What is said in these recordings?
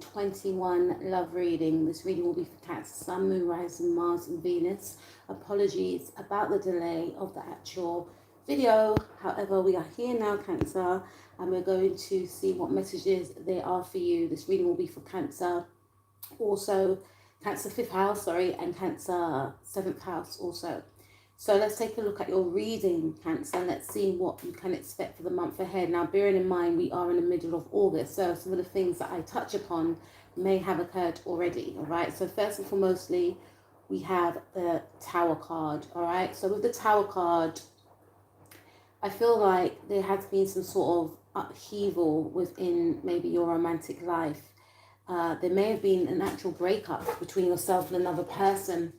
2021 love reading. This reading will be for Cancer, Sun, Moon, Rising, Mars and Venus. Apologies about the delay of the actual video. However, we are here now, Cancer, and we're going to see what messages they are for you. This reading will be for Cancer, also Cancer 5th house, and Cancer 7th house also. So let's take a look at your reading, Cancer, and let's see what you can expect for the month ahead. Now, bearing in mind, we are in the middle of August, so some of the things that I touch upon may have occurred already, all right? So first and foremostly, we have the Tower card, all right? So with the Tower card, I feel like there has been some sort of upheaval within maybe your romantic life. There may have been an actual breakup between yourself and another person.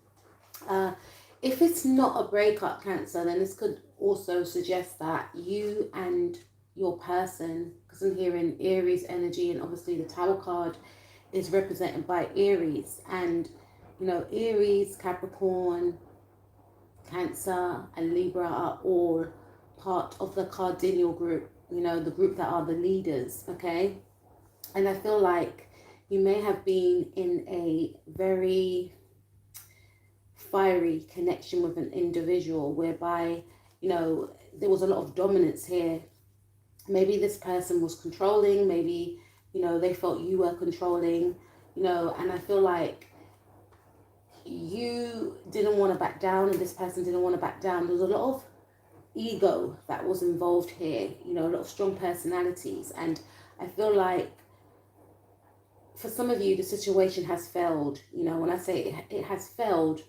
If it's not a breakup, Cancer, then this could also suggest that you and your person, because I'm hearing Aries energy, and obviously the Tower card is represented by Aries. And, you know, Aries, Capricorn, Cancer, and Libra are all part of the cardinal group, you know, the group that are the leaders, okay? And I feel like you may have been in a very fiery connection with an individual whereby, you know, there was a lot of dominance here. Maybe this person was controlling, maybe, you know, they felt you were controlling, you know, and I feel like you didn't want to back down and this person didn't want to back down. There was a lot of ego that was involved here, you know, a lot of strong personalities. And I feel like for some of you, the situation has failed. You know, when I say it has failed,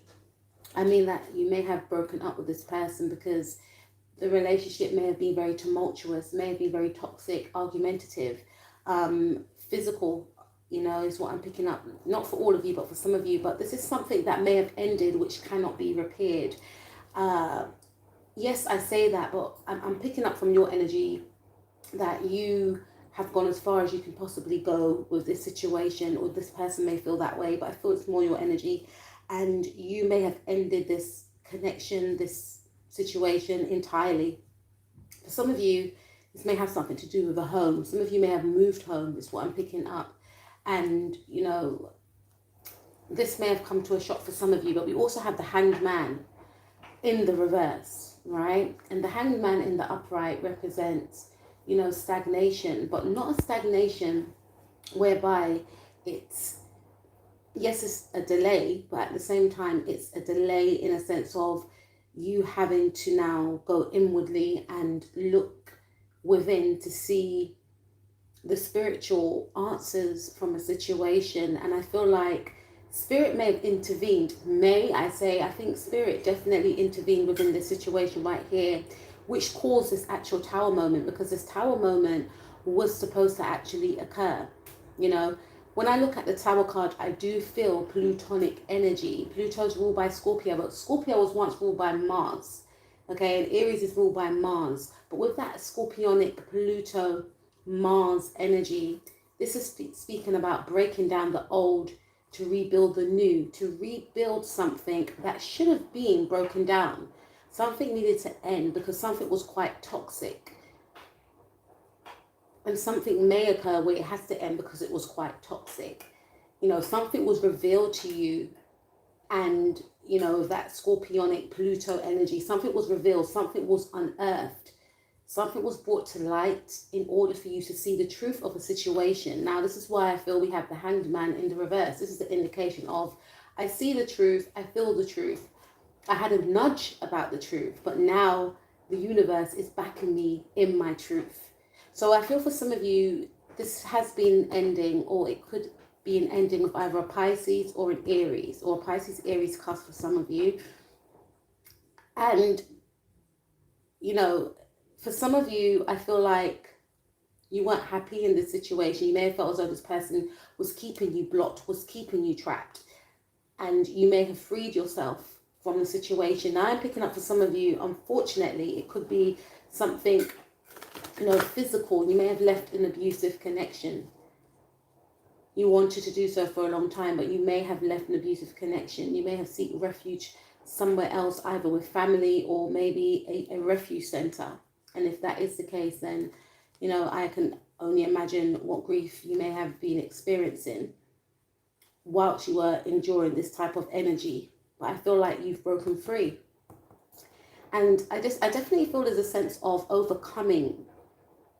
I mean that you may have broken up with this person because the relationship may have been very tumultuous, may have been very toxic, argumentative, physical, you know, is what I'm picking up. Not for all of you, but for some of you. But this is something that may have ended, which cannot be repaired. Yes, I say that, but I'm picking up from your energy that you have gone as far as you can possibly go with this situation, or this person may feel that way, but I feel it's more your energy. And you may have ended this connection, this situation entirely. For some of you, this may have something to do with a home. Some of you may have moved home, is what I'm picking up. And, you know, this may have come to a shock for some of you, but we also have the Hanged Man in the reverse, right? And the Hanged Man in the upright represents, you know, stagnation, but not a stagnation whereby it's, yes, it's a delay, but at the same time, it's a delay in a sense of you having to now go inwardly and look within to see the spiritual answers from a situation. And I feel like Spirit may have intervened. I think Spirit definitely intervened within this situation right here, which caused this actual Tower moment, because this Tower moment was supposed to actually occur, you know. When I look at the Tower card, I do feel Plutonic energy. Pluto's ruled by Scorpio, but Scorpio was once ruled by Mars, okay? And Aries is ruled by Mars. But with that Scorpionic Pluto Mars energy, this is speaking about breaking down the old to rebuild the new, to rebuild something that should have been broken down. Something needed to end because something was quite toxic. And something may occur where it has to end because it was quite toxic. You know, something was revealed to you, and, you know, that Scorpionic Pluto energy, something was revealed, something was unearthed, something was brought to light in order for you to see the truth of a situation. Now, this is why I feel we have the Hanged Man in the reverse. This is the indication of, I see the truth, I feel the truth. I had a nudge about the truth, but now the universe is backing me in my truth. So I feel for some of you, this has been ending, or it could be an ending with either a Pisces or an Aries, or a Pisces-Aries cusp for some of you. And, you know, for some of you, I feel like you weren't happy in this situation. You may have felt as though this person was keeping you blocked, was keeping you trapped. And you may have freed yourself from the situation. Now I'm picking up for some of you, unfortunately, it could be something, you know, physical. You may have left an abusive connection. You wanted to do so for a long time, but you may have left an abusive connection. You may have sought refuge somewhere else, either with family or maybe a refuge center. And if that is the case, then, you know, I can only imagine what grief you may have been experiencing whilst you were enduring this type of energy. But I feel like you've broken free. And I definitely feel there's a sense of overcoming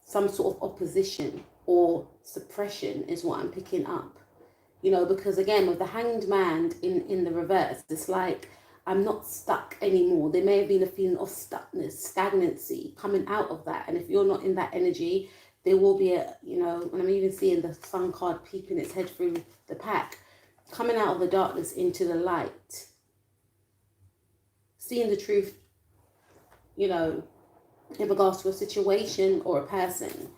some sort of opposition or suppression is what I'm picking up. Because again, with the Hanged Man in the reverse, it's like I'm not stuck anymore. There may have been a feeling of stuckness, stagnancy coming out of that. And if you're not in that energy, there will be and I'm even seeing the Sun card peeping its head through the pack, coming out of the darkness into the light, seeing the truth, in regards to a situation or a person.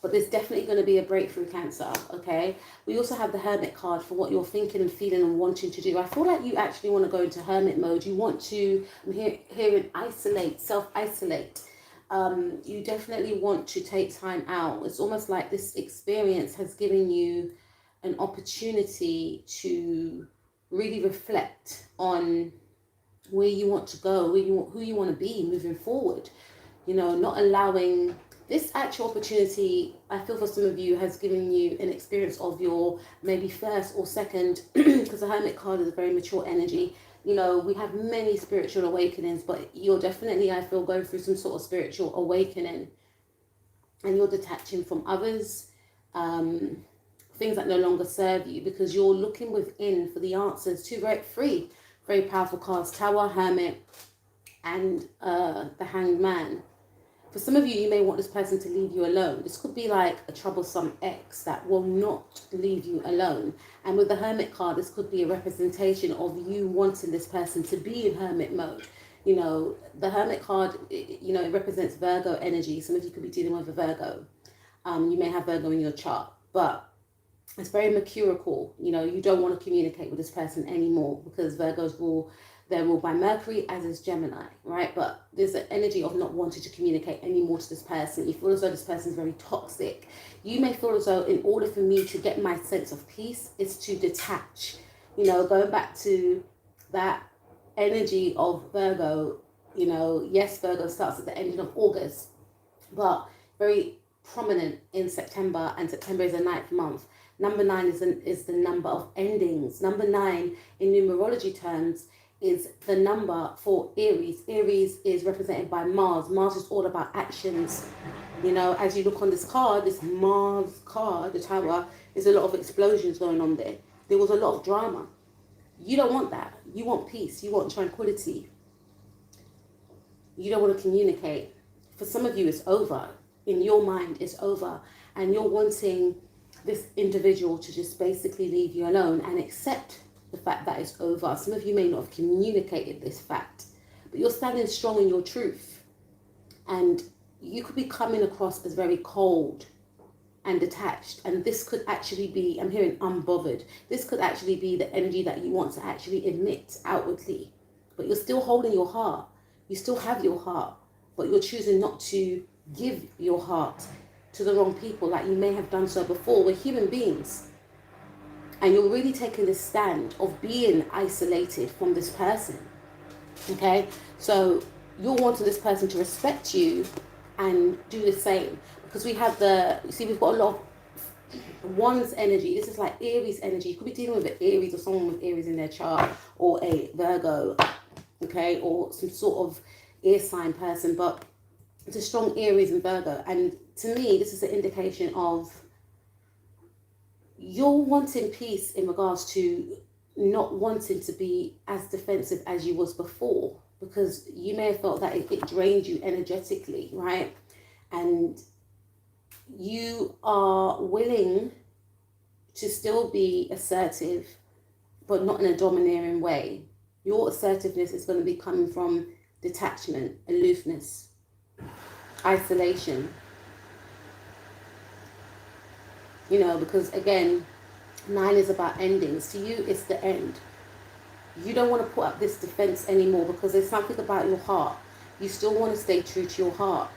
But there's definitely going to be a breakthrough, Cancer, okay? We also have the Hermit card for what you're thinking and feeling and wanting to do. I feel like you actually want to go into hermit mode. You want to, I'm hearing isolate, self-isolate. You definitely want to take time out. It's almost like this experience has given you an opportunity to really reflect on where you want to go, who you want to be moving forward. Not allowing this actual opportunity, I feel for some of you, has given you an experience of your maybe first or second, because the Hermit card is a very mature energy. We have many spiritual awakenings, but you're definitely, I feel, going through some sort of spiritual awakening, and you're detaching from others, things that no longer serve you, because you're looking within for the answers to very powerful cards: Tower, Hermit, and the Hanged Man. For some of you, you may want this person to leave you alone. This could be like a troublesome ex that will not leave you alone. And with the Hermit card, this could be a representation of you wanting this person to be in hermit mode. The Hermit card, it represents Virgo energy. Some of you could be dealing with a Virgo. You may have Virgo in your chart, but it's very mercurial. You don't want to communicate with this person anymore, because Virgos they're ruled by Mercury, as is Gemini, right? But there's an energy of not wanting to communicate anymore to this person. You feel as though this person is very toxic. You may feel as though, in order for me to get my sense of peace, is to detach. Going back to that energy of Virgo, yes, Virgo starts at the ending of August, but very prominent in September, and September is the 9th month. Number 9 is the number of endings. Number 9 in numerology terms is the number for Aries. Aries is represented by Mars. Mars is all about actions. As you look on this card, this Mars card, the Tower, there's a lot of explosions going on there. There was a lot of drama. You don't want that. You want peace. You want tranquility. You don't want to communicate. For some of you, it's over. In your mind, it's over. And you're wanting this individual to just basically leave you alone and accept the fact that it's over. Some of you may not have communicated this fact, but you're standing strong in your truth. And you could be coming across as very cold and detached. And this could actually be, I'm hearing unbothered. This could actually be the energy that you want to actually emit outwardly. But you're still holding your heart. You still have your heart, but you're choosing not to give your heart to the wrong people like you may have done so before. We're human beings. And you're really taking this stand of being isolated from this person, okay? So you're wanting this person to respect you and do the same. Because we have we've got a lot of Wands energy. This is like Aries energy. You could be dealing with an Aries or someone with Aries in their chart, or a Virgo, okay? Or some sort of air sign person, but it's a strong Aries and Virgo. And to me, this is an indication of you're wanting peace in regards to not wanting to be as defensive as you was before, because you may have felt that it drained you energetically, right? And you are willing to still be assertive, but not in a domineering way. Your assertiveness is going to be coming from detachment, aloofness, isolation. Because again, 9 is about endings. To you, it's the end. You don't want to put up this defense anymore, because there's something about your heart. You still want to stay true to your heart.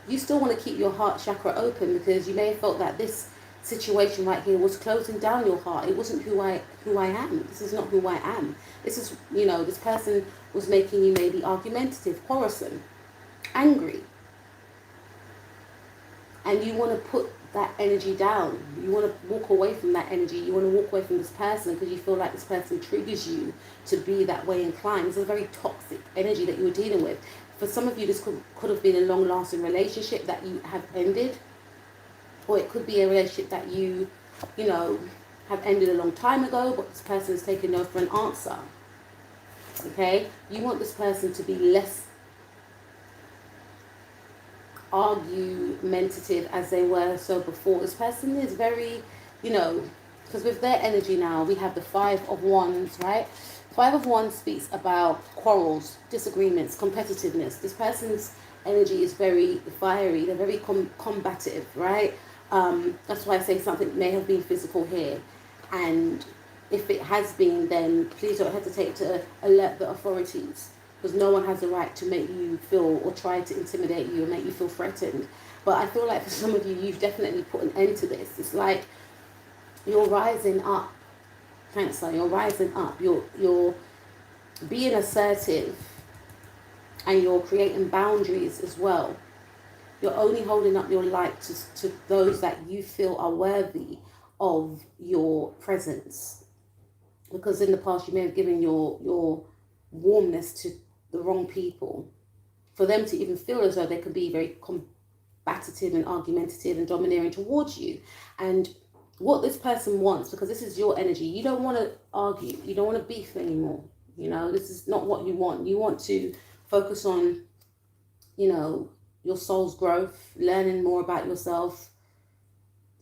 You still want to keep your heart chakra open, because you may have felt that this situation right here was closing down your heart. It wasn't who I am. This is not who I am. This is, this person was making you maybe argumentative, quarrelsome, angry. and you want to put that energy down. You want to walk away from that energy. You want to walk away from this person because you feel like this person triggers you to be that way inclined. It's a very toxic energy that you were dealing with. For some of you, this could have been a long-lasting relationship that you have ended, or it could be a relationship that you know, have ended a long time ago, but this person is taking no for an answer. Okay? You want this person to be less argumentative as they were so before. This person is very, you know, because with their energy now, we have the Five of Wands, right? Five of Wands speaks about quarrels, disagreements, competitiveness. This person's energy is very fiery. They're very combative, right? That's why I say something may have been physical here. And if it has been, then please don't hesitate to alert the authorities, because no one has the right to make you feel or try to intimidate you or make you feel threatened. But I feel like for some of you, you've definitely put an end to this. It's like you're rising up, Cancer. You're rising up. You're being assertive, and you're creating boundaries as well. You're only holding up your light to those that you feel are worthy of your presence. Because in the past, you may have given your warmness to the wrong people, for them to even feel as though they can be very combative and argumentative and domineering towards you. And what this person wants, because this is your energy, you don't want to argue, you don't want to beef anymore. You know, this is not what you want. You want to focus on, you know, your soul's growth, learning more about yourself.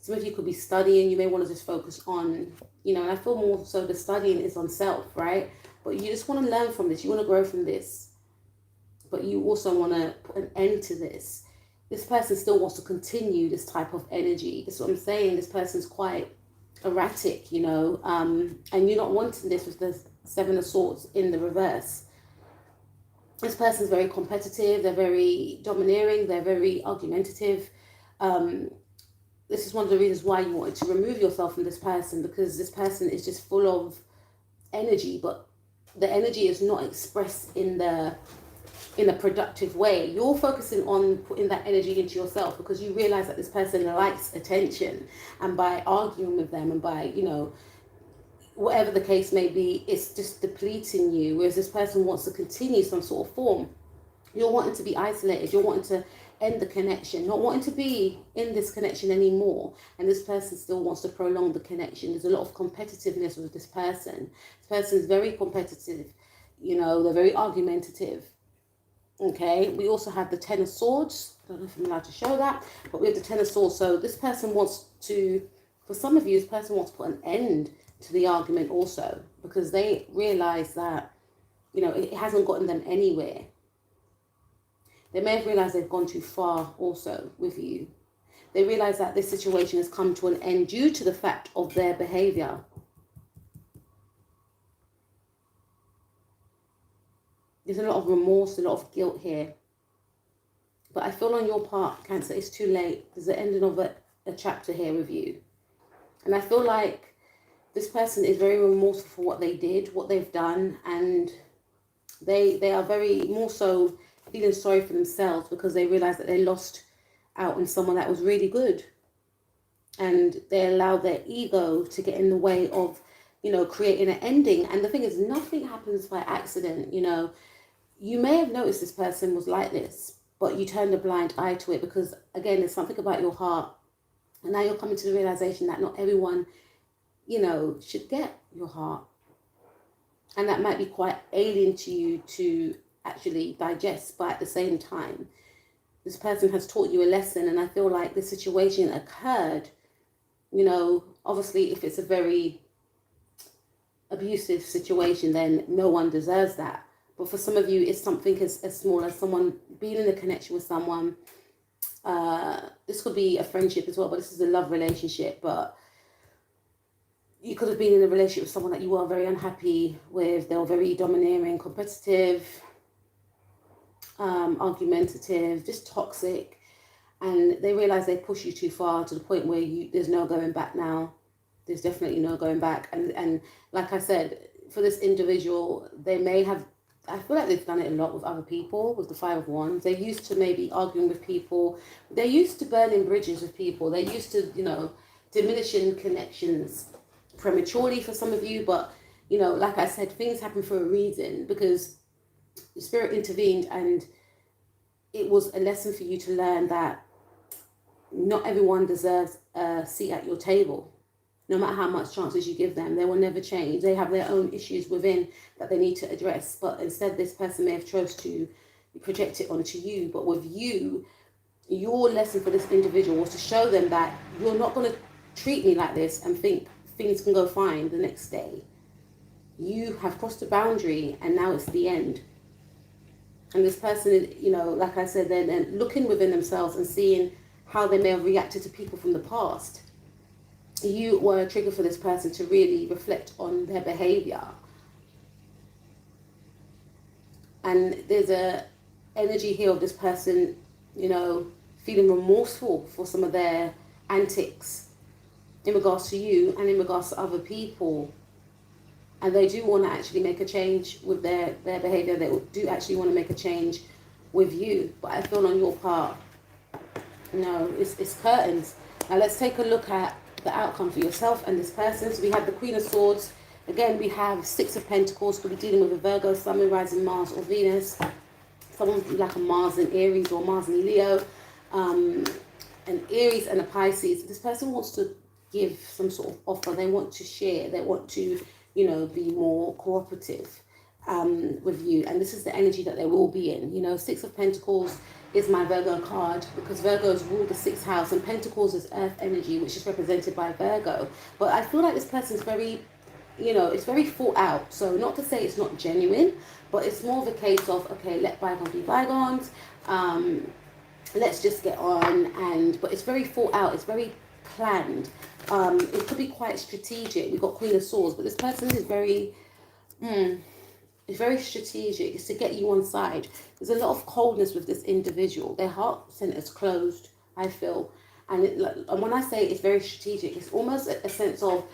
Some of you could be studying. You may want to just focus on, you know, and I feel more so the studying is on self, right? But you just want to learn from this. You want to grow from this. But you also want to put an end to this. This person still wants to continue this type of energy. That's what I'm saying. This person's quite erratic, you know, and you're not wanting this with the Seven of Swords in the reverse. This person's very competitive. They're very domineering. They're very argumentative. This is one of the reasons why you wanted to remove yourself from this person, because this person is just full of energy, but the energy is not expressed in a productive way. You're focusing on putting that energy into yourself because you realize that this person likes attention, and by arguing with them and by, you know, whatever the case may be, it's just depleting you, whereas this person wants to continue some sort of form. You're wanting to be isolated. You're wanting to end the connection, not wanting to be in this connection anymore. And this person still wants to prolong the connection. There's a lot of competitiveness with this person. This person is very competitive. You know, they're very argumentative. Okay, we also have the Ten of Swords. I don't know if I'm allowed to show that, but we have the Ten of Swords. So this person wants to, for some of you, this person wants to put an end to the argument also, because they realize that, you know, it hasn't gotten them anywhere. They may have realized they've gone too far also with you. They realize that this situation has come to an end due to the fact of their behavior. There's a lot of remorse, a lot of guilt here. But I feel on your part, Cancer, it's too late. There's the ending of a chapter here with you. And I feel like this person is very remorseful for what they did, what they've done, and they are very more so feeling sorry for themselves because they realize that they lost out on someone that was really good, and they allowed their ego to get in the way of, you know, creating an ending. And the thing is, nothing happens by accident. You know, you may have noticed this person was like this, but you turned a blind eye to it because, again, there's something about your heart, and now you're coming to the realization that not everyone, you know, should get your heart, and that might be quite alien to you to actually digest. But at the same time, this person has taught you a lesson, and I feel like the situation occurred, you know, obviously if it's a very abusive situation, then no one deserves that. But for some of you, it's something as small as someone being in a connection with someone. This could be a friendship as well, but this is a love relationship. But you could have been in a relationship with someone that you were very unhappy with. They were very domineering, competitive, argumentative, just toxic, and they realize they push you too far to the point where there's no going back now. There's definitely no going back. And like I said, for this individual, they may have I feel like they've done it a lot with other people, with the Five of Wands. They're used to maybe arguing with people. They're used to burning bridges with people. They're used to, diminishing connections prematurely for some of you. But, like I said, things happen for a reason, because the spirit intervened, and it was a lesson for you to learn that not everyone deserves a seat at your table. No matter how much chances you give them, they will never change. They have their own issues within that they need to address. But instead, this person may have chose to project it onto you. But with you, your lesson for this individual was to show them that you're not going to treat me like this and think things can go fine the next day. You have crossed a boundary, and now it's the end. And this person, like I said, they're looking within themselves and seeing how they may have reacted to people from the past. You were a trigger for this person to really reflect on their behavior. And there's a energy here of this person, feeling remorseful for some of their antics in regards to you and in regards to other people. And they do want to actually make a change with their behavior. They do actually want to make a change with you. But I feel on your part, no, it's curtains. Now let's take a look at the outcome for yourself and this person. So we have the Queen of Swords. Again, we have Six of Pentacles. Could be dealing with a Virgo, Sun, Moon, Rising, Mars, or Venus. Someone like a Mars in Aries or Mars in Leo. An Aries and a Pisces. This person wants to give some sort of offer. They want to share. They want to, be more cooperative with you. And this is the energy that they will be in. Six of Pentacles is my Virgo card, because Virgos rule the sixth house, and Pentacles is earth energy, which is represented by Virgo. But I feel like this person's very, it's very thought out. So not to say it's not genuine, but it's more of a case of, okay, let bygones be bygones. Let's just get on. But it's very thought out. It's very planned. It could be quite strategic. We've got Queen of Swords, but this person is very... It's very strategic. It's to get you on side. There's a lot of coldness with this individual. Their heart center's closed, I feel. And when I say it's very strategic, it's almost a sense of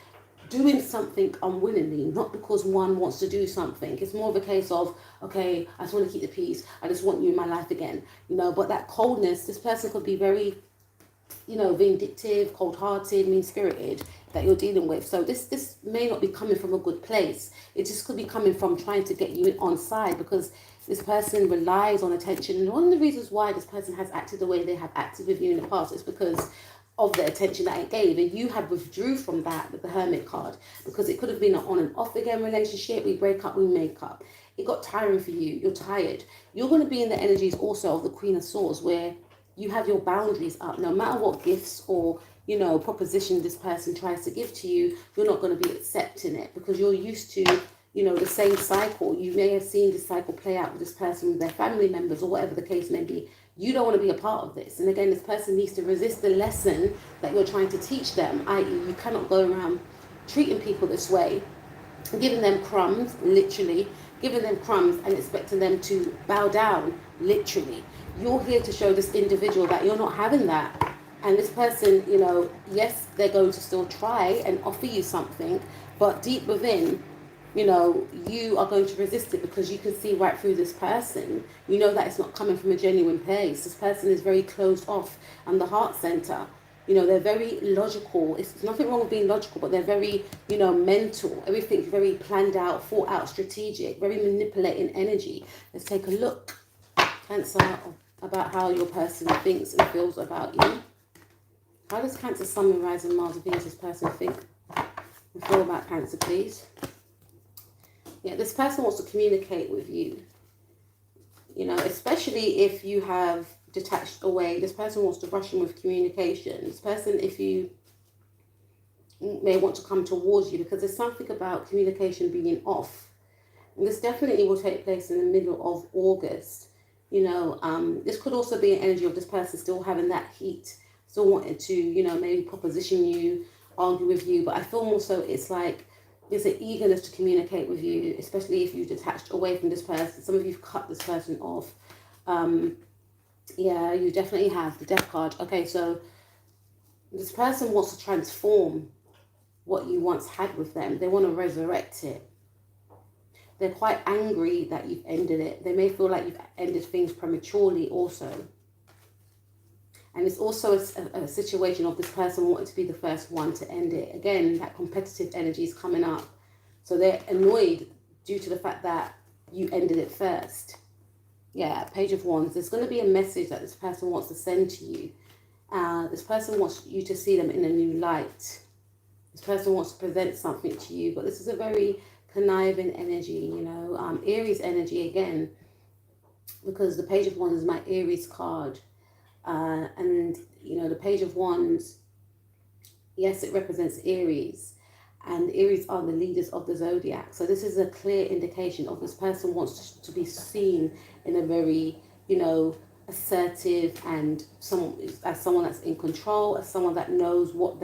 doing something unwillingly, not because one wants to do something. It's more of a case of, okay, I just want to keep the peace. I just want you in my life again. But that coldness, this person could be very, vindictive, cold-hearted, mean-spirited, that you're dealing with. So this may not be coming from a good place. It just could be coming from trying to get you on side, because this person relies on attention. And one of the reasons why this person has acted the way they have acted with you in the past is because of the attention that it gave, and you have withdrew from that with the Hermit card, because it could have been an on and off again relationship. We break up, we make up. It got tiring for you. You're tired. You're going to be in the energies also of the Queen of Swords, where you have your boundaries up. No matter what gifts or proposition this person tries to give to you, you're not going to be accepting it, because you're used to the same cycle. You may have seen this cycle play out with this person, with their family members, or whatever the case may be. You don't want to be a part of this. And again, this person needs to resist the lesson that you're trying to teach them, i.e. you cannot go around treating people this way, giving them crumbs, literally, giving them crumbs and expecting them to bow down, literally. You're here to show this individual that you're not having that. And this person, yes, they're going to still try and offer you something, but deep within, you are going to resist it, because you can see right through this person. You know that it's not coming from a genuine place. This person is very closed off and the heart center. They're very logical. It's nothing wrong with being logical, but they're very, mental. Everything's very planned out, thought out, strategic, very manipulating energy. Let's take a look, Cancer, about how your person thinks and feels about you. How does Cancer, Sun, Moon, Rising, Mars, Venus, this person think and feel about Cancer, please? Yeah, this person wants to communicate with you. Especially if you have detached away. This person wants to rush in with communication. This person, if you may want to come towards you, because there's something about communication being off. And this definitely will take place in the middle of August. This could also be an energy of this person still having that heat, still wanting to, maybe proposition you, argue with you. But I feel also it's like there's an eagerness to communicate with you, especially if you've detached away from this person. Some of you've cut this person off. Yeah, you definitely have the Death card. Okay, so this person wants to transform what you once had with them. They want to resurrect it. They're quite angry that you've ended it. They may feel like you've ended things prematurely also. And it's also a situation of this person wanting to be the first one to end it. Again, that competitive energy is coming up. So they're annoyed due to the fact that you ended it first. Yeah, Page of Wands. There's going to be a message that this person wants to send to you. This person wants you to see them in a new light. This person wants to present something to you. But this is a very conniving energy, you know. Aries energy again. Because the Page of Wands is my Aries card. And, you know, the Page of Wands, yes, it represents Aries. And Aries are the leaders of the zodiac. So this is a clear indication of this person wants to be seen in a very, you know, assertive and as someone that's in control, as someone that knows what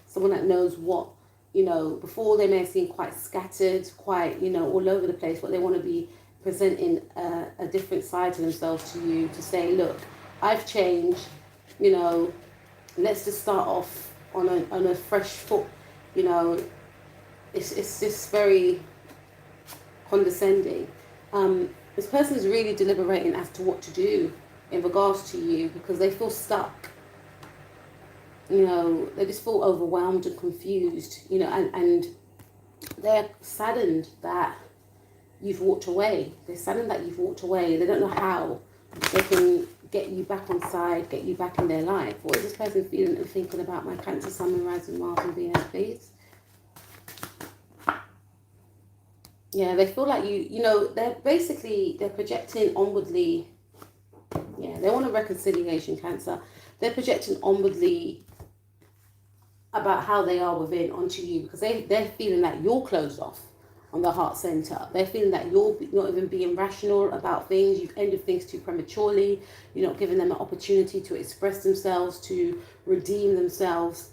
someone that knows what, you know, before they may have seemed quite scattered, quite, you know, all over the place, but they want to be presenting a different side to themselves to you, to say, look, I've changed, you know, let's just start off on a fresh foot, you know. It's just very condescending. This person is really deliberating as to what to do in regards to you because they feel stuck. You know, they just feel overwhelmed and confused, you know, and they're saddened that you've walked away. They're saddened that you've walked away. They don't know how they can get you back on side, get you back in their life. What is this person feeling and thinking about? My Cancer, Sun, Moon, Rising, Mars and Venus, please? Yeah, they feel like you know, they're projecting onwardly. Yeah, they want a reconciliation, Cancer. They're projecting onwardly about how they are within onto you because they're feeling that you're closed off on the heart center. They're feeling that you're not even being rational about things. You've ended things too prematurely. You're not giving them an opportunity to express themselves, to redeem themselves.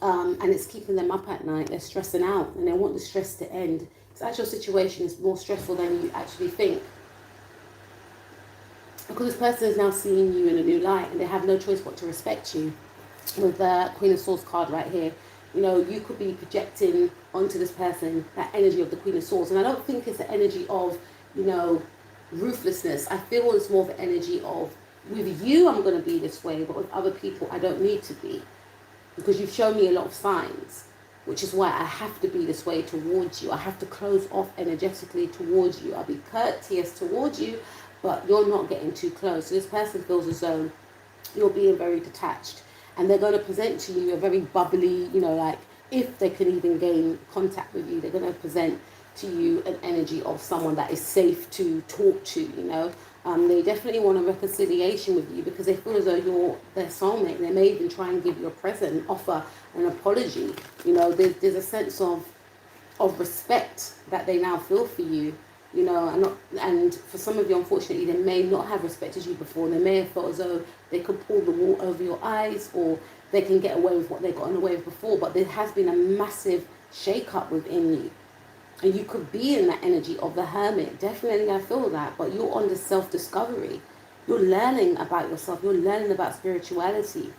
And it's keeping them up at night. They're stressing out and they want the stress to end. This actual situation is more stressful than you actually think. Because this person is now seeing you in a new light and they have no choice but to respect you. With the Queen of Swords card right here, you know, you could be projecting onto this person that energy of the Queen of Swords. And I don't think it's the energy of, you know, ruthlessness. I feel it's more of the energy of, with you, I'm going to be this way, but with other people, I don't need to be. Because you've shown me a lot of signs, which is why I have to be this way towards you. I have to close off energetically towards you. I'll be courteous towards you, but you're not getting too close. So this person feels as though you're being very detached. And they're going to present to you a very bubbly, you know, like, if they can even gain contact with you, they're going to present to you an energy of someone that is safe to talk to, you know. They definitely want a reconciliation with you because they feel as though you're their soulmate. They may even try and give you a present, offer an apology. You know, there's a sense of respect that they now feel for you. You know, and for some of you, unfortunately, they may not have respected you before. They may have felt as though they could pull the wool over your eyes or they can get away with what they've gotten away with before. But there has been a massive shake-up within you. And you could be in that energy of the hermit. Definitely, I feel that. But you're on the self-discovery. You're learning about yourself. You're learning about spirituality.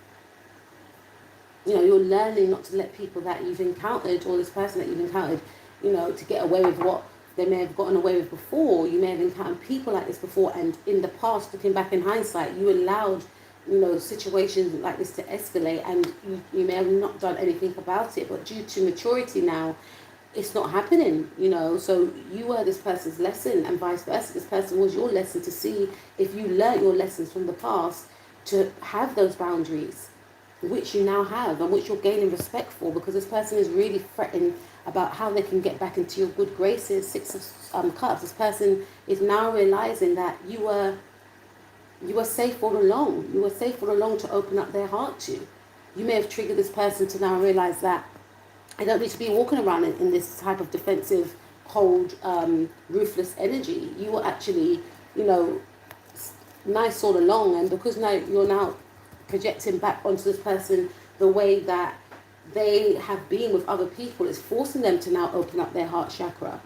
You know, you're learning not to let people that you've encountered or this person that you've encountered, you know, to get away with what they may have gotten away with before. You may have encountered people like this before, and in the past, looking back in hindsight, you allowed, you know, situations like this to escalate, and you may have not done anything about it, but due to maturity now, it's not happening, you know. So you were this person's lesson, and vice versa. This person was your lesson to see if you learnt your lessons from the past to have those boundaries, which you now have and which you're gaining respect for, because this person is really fretting about how they can get back into your good graces. Six of Cups. This person is now realizing that you were safe all along. You were safe all along to open up their heart to. You may have triggered this person to now realize that I don't need to be walking around in this type of defensive, cold, ruthless energy. You were actually, you know, nice all along, and because now you're now projecting back onto this person the way that they have been with other people, it's forcing them to now open up their heart chakra.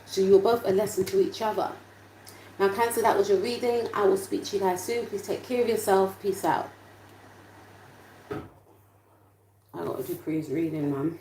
So you're both a lesson to each other. Now, Cancer, that was your reading. I will speak to you guys soon. Please take care of yourself. Peace out. I got to do Cree's reading, man.